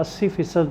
80%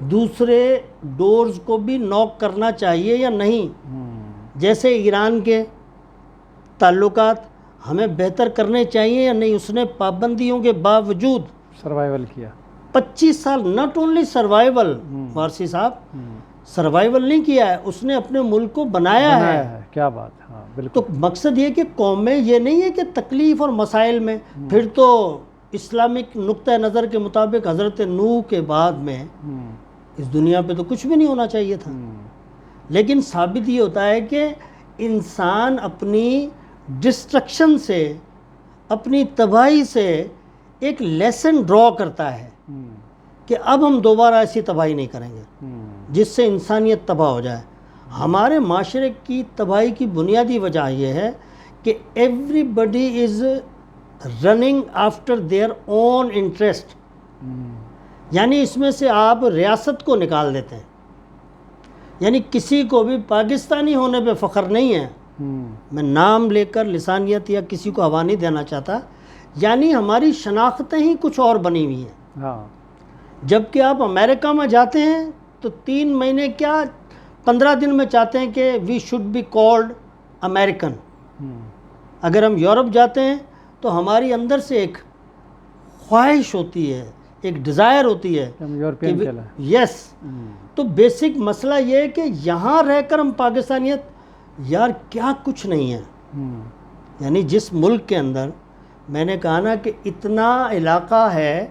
دوسرے ڈورز کو بھی نوک کرنا چاہیے یا نہیں. جیسے ایران کے تعلقات ہمیں بہتر کرنے چاہیے یا نہیں. اس نے پابندیوں کے باوجود سروائیول کیا 25 سال. ناٹ اونلی سروائیول وارسی صاحب, سروائیول نہیں کیا ہے, اس نے اپنے ملک کو بنایا ہے. کیا بات ہے. ہاں تو بالکل. مقصد یہ کہ قومیں یہ نہیں ہے کہ تکلیف اور مسائل میں, پھر تو اسلامک نقطہ نظر کے مطابق حضرت نوح کے بعد میں اس دنیا پہ تو کچھ بھی نہیں ہونا چاہیے تھا. لیکن ثابت یہ ہوتا ہے کہ انسان اپنی ڈسٹرکشن سے, اپنی تباہی سے ایک لیسن ڈرا کرتا ہے کہ اب ہم دوبارہ ایسی تباہی نہیں کریں گے جس سے انسانیت تباہ ہو جائے. ہمارے معاشرے کی تباہی کی بنیادی وجہ یہ ہے کہ everybody is running after their own interest. یعنی اس میں سے آپ ریاست کو نکال دیتے ہیں. یعنی کسی کو بھی پاکستانی ہونے پہ فخر نہیں ہے. میں نام لے کر لسانیت یا کسی کو ہوا نہیں دینا چاہتا. یعنی ہماری شناختیں ہی کچھ اور بنی ہوئی ہیں. جب کہ آپ امریکہ میں جاتے ہیں تو 3 مہینے کیا 15 دن میں چاہتے ہیں کہ we should be called American. اگر ہم یورپ جاتے ہیں تو ہماری اندر سے ایک خواہش ہوتی ہے, ایک ڈیزائر ہوتی ہے یس. تو بیسک مسئلہ یہ ہے کہ یہاں رہ کر ہم پاکستانیت یار کیا کچھ نہیں ہے. یعنی جس ملک کے اندر میں نے کہا نا کہ اتنا علاقہ ہے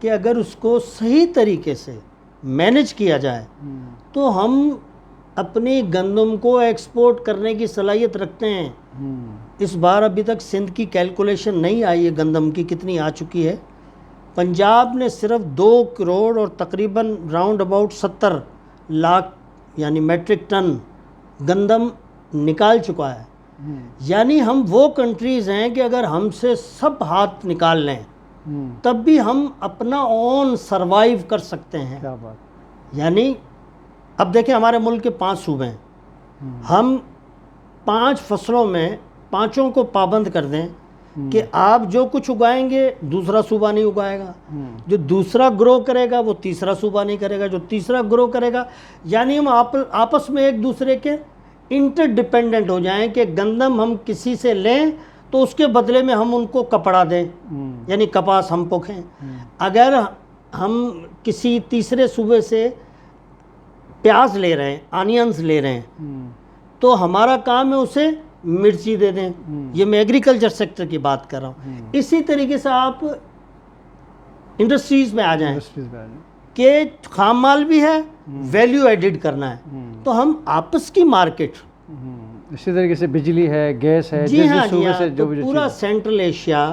کہ اگر اس کو صحیح طریقے سے مینج کیا جائے تو ہم اپنی گندم کو ایکسپورٹ کرنے کی صلاحیت رکھتے ہیں. اس بار ابھی تک سندھ کی کیلکولیشن نہیں آئی ہے گندم کی کتنی آ چکی ہے. پنجاب نے صرف 2 کروڑ اور تقریباً راؤنڈ اباؤٹ 70 لاکھ یعنی میٹرک ٹن گندم نکال چکا ہے. یعنی ہم وہ کنٹریز ہیں کہ اگر ہم سے سب ہاتھ نکال لیں تب بھی ہم اپنا اون سروائیو کر سکتے ہیں. کیا بات. یعنی اب دیکھیں ہمارے ملک کے 5 صوبے ہیں, ہم 5 فصلوں میں 5 کو پابند کر دیں کہ آپ جو کچھ اگائیں گے دوسرا صوبہ نہیں اگائے گا, جو دوسرا گرو کرے گا وہ تیسرا صوبہ نہیں کرے گا, جو تیسرا گرو کرے گا. یعنی ہم آپس میں ایک دوسرے کے انٹر ڈیپینڈنٹ ہو جائیں کہ گندم ہم کسی سے لیں تو اس کے بدلے میں ہم ان کو کپڑا دیں, یعنی کپاس ہم پوکھیں. اگر ہم کسی تیسرے صوبے سے پیاز لے رہے ہیں, آنینز لے رہے ہیں, تو ہمارا کام ہے اسے مرچی دے دیں. یہ میں ایگریکلچر سیکٹر کی بات کر رہا ہوں. اسی طریقے سے آپ انڈسٹریز میں آ جائیں کہ خام مال بھی ہے, ویلیو ایڈڈ کرنا ہے, تو ہم آپس کی مارکیٹ. اسی طریقے سے بجلی ہے, گیس ہے, جی ہاں, تو پورا سینٹرل ایشیا,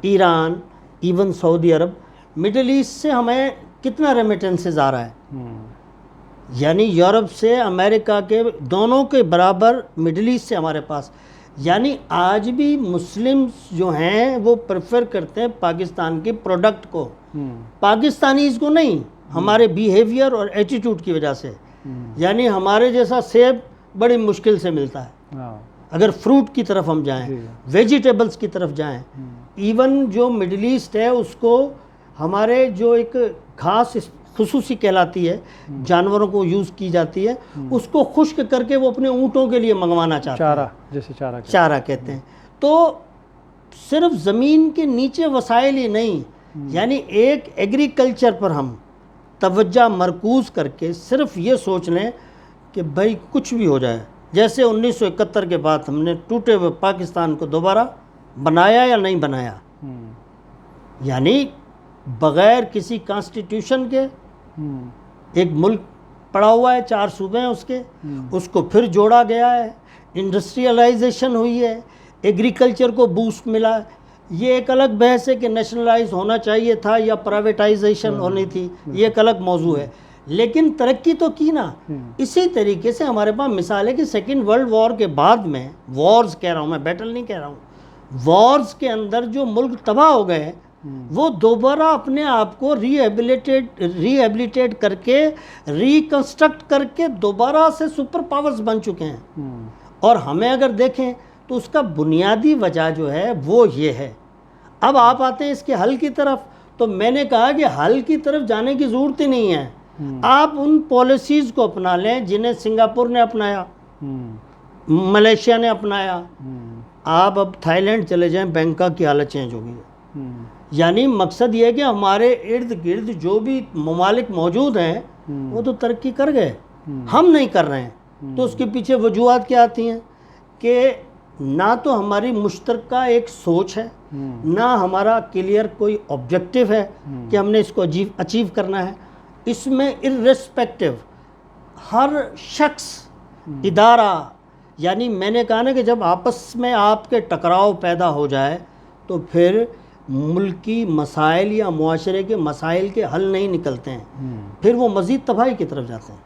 ایران, ایون سعودی عرب, مڈل ایسٹ سے ہمیں کتنا ریمیٹنسز آ رہا ہے. یعنی یورپ سے امریکہ کے دونوں کے برابر مڈل ایسٹ سے ہمارے پاس. یعنی آج بھی مسلم جو ہیں وہ پریفر کرتے ہیں پاکستان کے پروڈکٹ کو, پاکستانیز کو نہیں, ہمارے بیہیویئر اور ایٹیٹیوڈ کی وجہ سے. یعنی ہمارے جیسا سیب بڑی مشکل سے ملتا ہے. اگر فروٹ کی طرف ہم جائیں, ویجیٹیبلز کی طرف جائیں, ایون جو مڈل ایسٹ ہے اس کو ہمارے جو ایک گھاس خصوصی کہلاتی ہے, جانوروں کو یوز کی جاتی ہے, اس کو خشک کر کے وہ اپنے اونٹوں کے لیے منگوانا چاہتے ہیں, چارہ, جیسے چارہ کہتے ہیں. تو صرف زمین کے نیچے وسائل ہی نہیں, یعنی ایک ایگریکلچر پر ہم توجہ مرکوز کر کے صرف یہ سوچ لیں کہ بھائی کچھ بھی ہو جائے, جیسے 1971 کے بعد ہم نے ٹوٹے ہوئے پاکستان کو دوبارہ بنایا یا نہیں بنایا. یعنی بغیر کسی کانسٹیٹیوشن کے ایک ملک پڑا ہوا ہے, 4 صوبے ہیں اس کے, اس کو پھر جوڑا گیا ہے, انڈسٹریلائزیشن ہوئی ہے, ایگریکلچر کو بوسٹ ملا. یہ ایک الگ بحث ہے کہ نیشنلائز ہونا چاہیے تھا یا پرائیویٹائزیشن ہونی تھی, یہ ایک الگ موضوع ہے, لیکن ترقی تو کی نا. اسی طریقے سے ہمارے پاس مثال ہے کہ 2nd ورلڈ وار کے بعد میں, وارز کہہ رہا ہوں میں, بیٹل نہیں کہہ رہا ہوں, وارز کے اندر جو ملک تباہ ہو گئے وہ دوبارہ اپنے آپ کو ری ایبلیٹیٹ کر کے, ریکنسٹرکٹ کر کے دوبارہ سے سپر پاورز بن چکے ہیں. اور ہمیں اگر دیکھیں تو اس کا بنیادی وجہ جو ہے وہ یہ ہے. اب آپ آتے ہیں اس کے حل کی طرف, تو میں نے کہا کہ حل کی طرف جانے کی ضرورت ہی نہیں ہے. آپ ان پالیسیز کو اپنا لیں جنہیں سنگاپور نے اپنایا، ملیشیا نے اپنایا، آپ اب تھائی لینڈ چلے جائیں، بینکاک کی حالت چینج ہو گئی ہے۔ یعنی مقصد یہ ہے کہ ہمارے ارد گرد جو بھی ممالک موجود ہیں وہ تو ترقی کر گئے، ہم نہیں کر رہے ہیں۔ تو اس کے پیچھے وجوہات کیا آتی ہیں کہ نہ تو ہماری مشترکہ ایک سوچ ہے، نہ ہمارا کلیئر کوئی آبجیکٹو ہے کہ ہم نے اس کو اچیو کرنا ہے۔ اس میں ارریسپیکٹو ہر شخص، ادارہ، یعنی میں نے کہا نا کہ جب آپس میں آپ کے ٹکراؤ پیدا ہو جائے تو پھر ملکی مسائل یا معاشرے کے مسائل کے حل نہیں نکلتے ہیں، پھر وہ مزید تباہی کی طرف جاتے ہیں۔